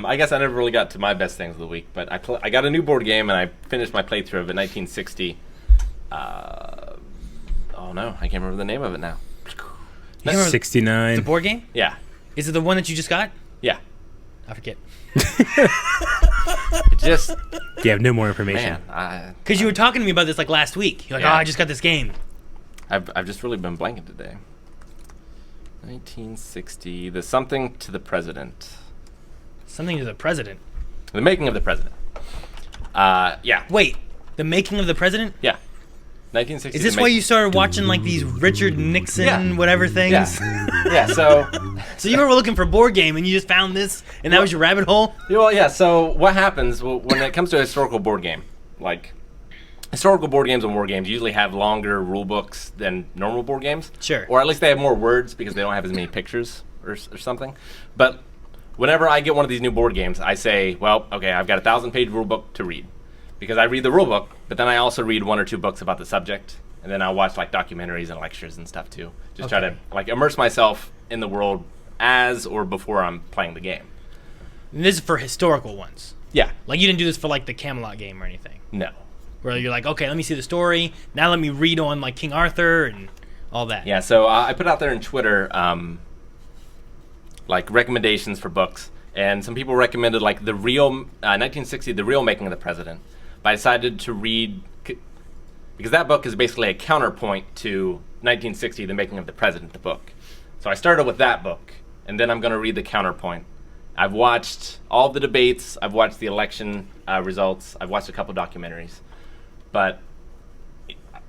I guess I never really got to my best things of the week, but I got a new board game and I finished my playthrough of it, 1960. Oh no, I can't remember the name of it now. 69. The board game? Yeah, Is it the one that you just got? yeah. I forget. It just, You have no more information. man, Because you were talking to me about this like last week. You're like, Yeah. oh, I just got this game. I've just really been blanking today. 1960, the something to the president. Something to the president. The making of the president. Yeah, Wait, the making of the president? yeah. 1960. Is this why you started watching like these Richard Nixon Yeah. whatever things? Yeah, yeah. So, So you were looking for a board game and you just found this and that was your rabbit hole? well, yeah. So what happens when it comes to a historical board game? Like, historical board games and war games usually have longer rule books than normal board games. Sure. Or at least they have more words because they don't have as many pictures or something. But whenever I get one of these new board games, I say, well, okay, I've got a 1,000-page rule book to read. Because I read the rule book, but then I also read 1 or 2 books about the subject. And then I'll watch like documentaries and lectures and stuff too. Just try to like immerse myself in the world as or before I'm playing the game. And this is for historical ones. Yeah. Like you didn't do this for like the Camelot game or anything. No. Where you're like, okay, let me see the story. Now let me read on like King Arthur and all that. Yeah, so I put out there in Twitter like recommendations for books, and some people recommended like the real 1960, the real making of the president. But I decided to read because that book is basically a counterpoint to 1960, the making of the president, the book. So I started with that book, and then I'm going to read the counterpoint. I've watched all the debates. I've watched the election results. I've watched a couple documentaries, but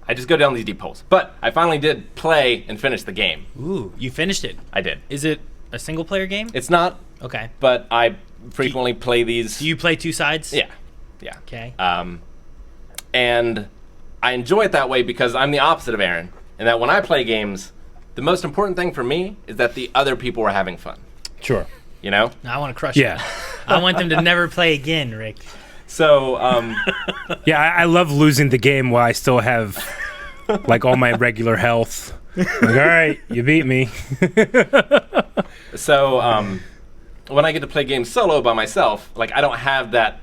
I just go down these deep holes. But I finally did play and finish the game. Ooh, you finished it. I did. Is it a single player game? It's not, Okay. but I frequently play these. Do you play 2 sides? Yeah, yeah. Okay. And I enjoy it that way because I'm the opposite of Aaron, in that when I play games, the most important thing for me is that the other people are having fun. Sure. You know? I want to crush Yeah. them. I want them to never play again, Rick. So, Yeah, I love losing the game while I still have like all my regular health. Like, all right, you beat me. when I get to play games solo by myself, like I don't have that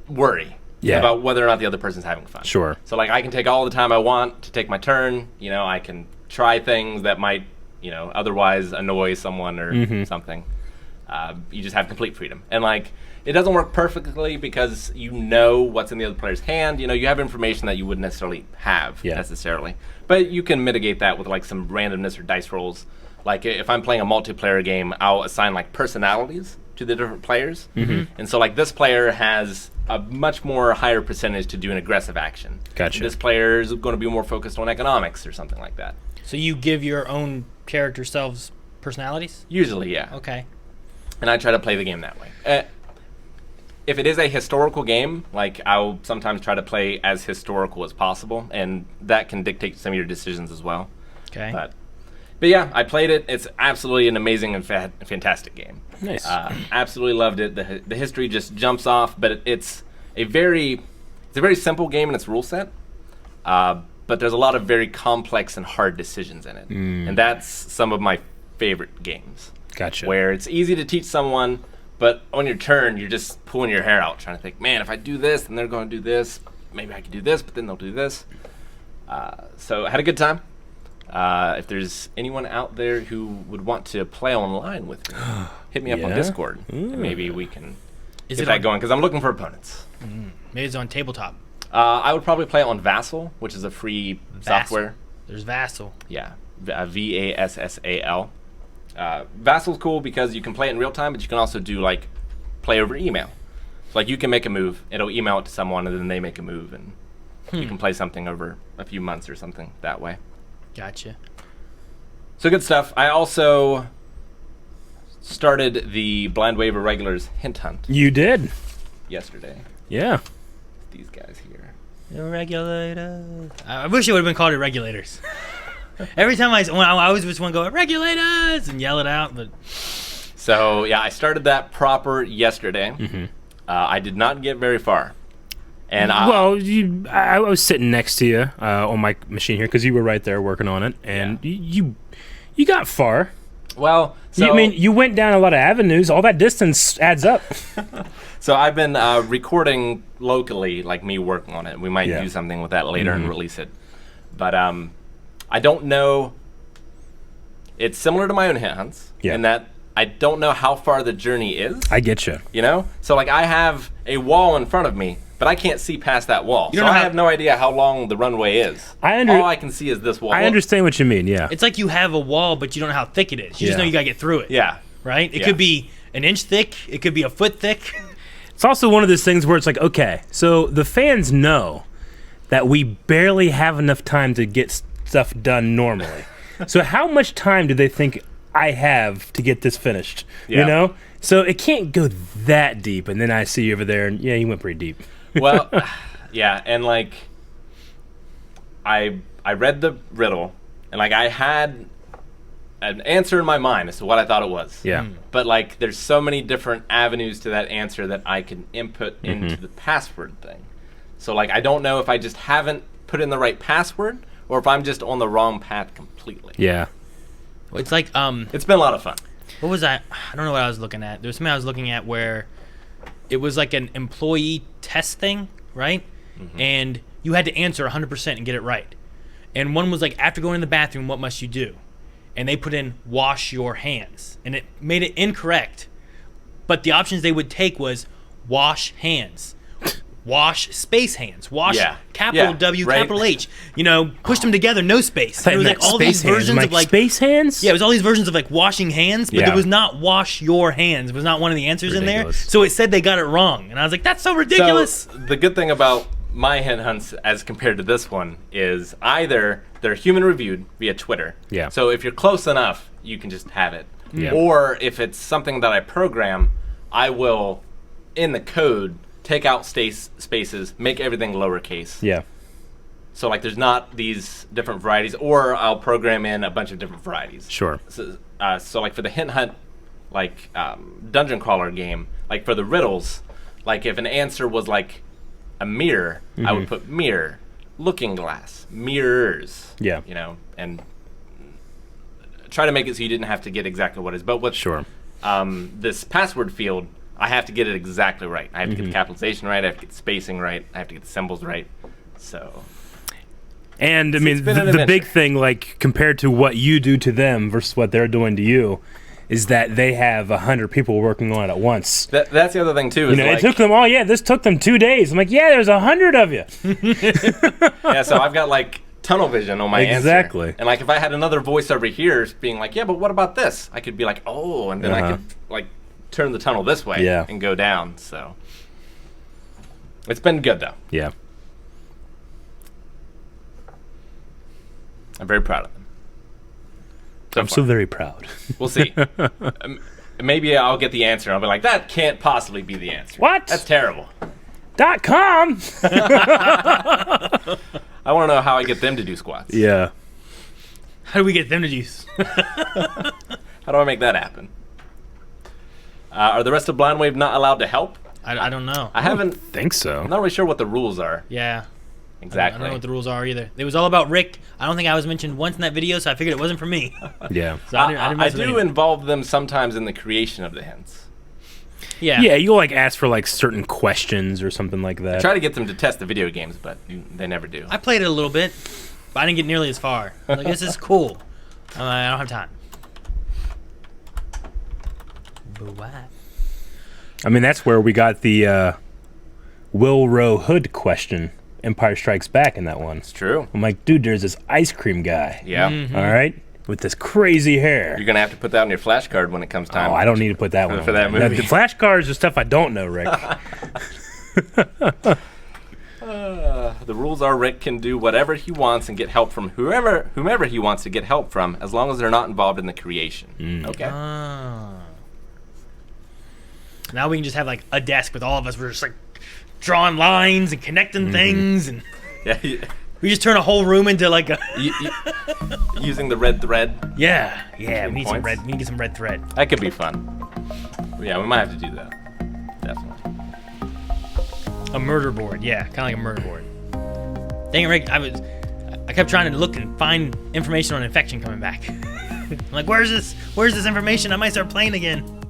worry about whether or not the other person's having fun. Sure. So like I can take all the time I want to take my turn. You know, I can try things that might, otherwise annoy someone or something. You just have complete freedom. And like it doesn't work perfectly because you know what's in the other player's hand. You have information that you wouldn't necessarily have necessarily. But you can mitigate that with like some randomness or dice rolls. Like if I'm playing a multiplayer game, I'll assign like personalities to the different players. And so like this player has a much more higher percentage to do an aggressive action. Gotcha. This player is going to be more focused on economics or something like that. So you give your own character selves personalities? Usually, yeah. Okay. And I try to play the game that way. If it is a historical game, like I'll sometimes try to play as historical as possible, and that can dictate some of your decisions as well. Okay. But yeah, I played it. It's absolutely an amazing and fantastic game. Nice. Absolutely loved it. The history just jumps off, but it's a very simple game in its rule set. But there's a lot of very complex and hard decisions in it, and that's some of my favorite games. Gotcha. Where it's easy to teach someone, but on your turn, you're just pulling your hair out, trying to think, man, if I do this, then they're going to do this. Maybe I can do this, but then they'll do this. So I had a good time. If there's anyone out there who would want to play online with me, hit me up on Discord, and maybe we can get that going, because I'm looking for opponents. Maybe it's on tabletop. I would probably play it on Vassal, which is a free software. There's Vassal. Yeah, Vassal. Vassal's cool because you can play it in real time, but you can also do like play over email. So like you can make a move, it'll email it to someone, and then they make a move, and you can play something over a few months or something that way. Gotcha. So good stuff. I also started the Blind Wave Irregulars hint hunt You did. yesterday. Yeah. These guys here. Irregulators. I wish it would have been called Irregulators. Every time I always just want to go Irregulators and yell it out, but So yeah, I started that proper yesterday. I did not get very far. And I was sitting next to you on my machine here because you were right there working on it, and you got far. Well, so I mean, you went down a lot of avenues. All that distance adds up. so I've been recording locally, like me working on it. We might do something with that later and release it. But I don't know. It's similar to my own hit hunts in that I don't know how far the journey is. I get you. You know? So, like, I have a wall in front of me, but I can't see past that wall. So I have no idea how long the runway is. All I can see is this wall. I understand what you mean, yeah. It's like you have a wall, but you don't know how thick it is. You just know you got to get through it. Yeah. Right? It could be an inch thick. It could be a foot thick. It's also one of those things where it's like, okay, so the fans know that we barely have enough time to get stuff done normally. So how much time do they think I have to get this finished? Yeah. You know? So it can't go that deep, and then I see you over there, and you went pretty deep. Well, yeah, and like I read the riddle, and like I had an answer in my mind as to what I thought it was. Yeah. But like there's so many different avenues to that answer that I can input into the password thing. So like I don't know if I just haven't put in the right password or if I'm just on the wrong path completely. Yeah. It's like It's been a lot of fun. what was that? I don't know what I was looking at. There was something I was looking at where it was like an employee test thing, right? And you had to answer 100% and get it right. And one was like, after going to the bathroom, what must you do? And they put in wash your hands, and it made it incorrect. But the options they would take was wash hands, wash space hands, wash capital W, capital H. You know, push them together, no space. There was like all these versions of like space hands. Yeah, it was all these versions of like washing hands, but there was not wash your hands. It was not one of the answers in there. So it said they got it wrong, and I was like, that's so ridiculous. So the good thing about my hint hunts as compared to this one is either they're human reviewed via Twitter. Yeah. So if you're close enough, you can just have it. Yeah. Or if it's something that I program, I will, in the code, take out spaces, make everything lowercase. Yeah. So like there's not these different varieties, or I'll program in a bunch of different varieties. Sure. So like for the hint hunt, like dungeon crawler game, like for the riddles, like if an answer was like a mirror, I would put mirror, looking glass, mirrors. Yeah. You know, and try to make it so you didn't have to get exactly what it is. But with this password field, I have to get it exactly right. I have to get the capitalization right. I have to get the spacing right. I have to get the symbols right. So. And I mean, the big thing, like compared to what you do to them versus what they're doing to you, is that they have 100 people working on it at once. That's the other thing too. You know, it took them. Oh yeah, this took them 2 days. I'm like, yeah, there's 100 of you. Yeah, so I've got like tunnel vision on my answer. And like if I had another voice over here being like, yeah, but what about this? I could be like, oh, and then I could like turn the tunnel this way and go down. So it's been good though. Yeah. I'm very proud of them. I'm so very proud. We'll see. Maybe I'll get the answer. I'll be like, that can't possibly be the answer. What? That's terrible. .com. I want to know how I get them to do squats. Yeah. How do we get them to do? How do I make that happen? Are the rest of Blind Wave not allowed to help? I don't know. I haven't. Think so. I'm not really sure what the rules are. Yeah. Exactly. I don't know what the rules are either. It was all about Rick. I don't think I was mentioned once in that video, so I figured it wasn't for me. Yeah. So I do involve them sometimes in the creation of the hints. Yeah. Yeah, you'll like ask for like certain questions or something like that. I try to get them to test the video games, but they never do. I played it a little bit, but I didn't get nearly as far. I was like, this is cool. I don't have time. But what? I mean, that's where we got the Will Row Hood question. Empire Strikes Back in that one. It's true. I'm like, dude, there's this ice cream guy. Yeah. All right? With this crazy hair. You're going to have to put that on your flashcard when it comes time. Oh, I don't need to put that one for that movie. The flashcards are stuff I don't know, Rick. The rules are Rick can do whatever he wants and get help from whomever he wants to get help from, as long as they're not involved in the creation. Okay. Now we can just have like a desk with all of us. We're just like drawing lines and connecting things, and we just turn a whole room into like a using the red thread. Yeah, we need some red. We need to get some red thread. That could be fun. Yeah, we might have to do that. Definitely. A murder board, yeah, kind of like a murder board. Dang it, Rick! I kept trying to look and find information on infection coming back. I'm like, where's this information? I might start playing again.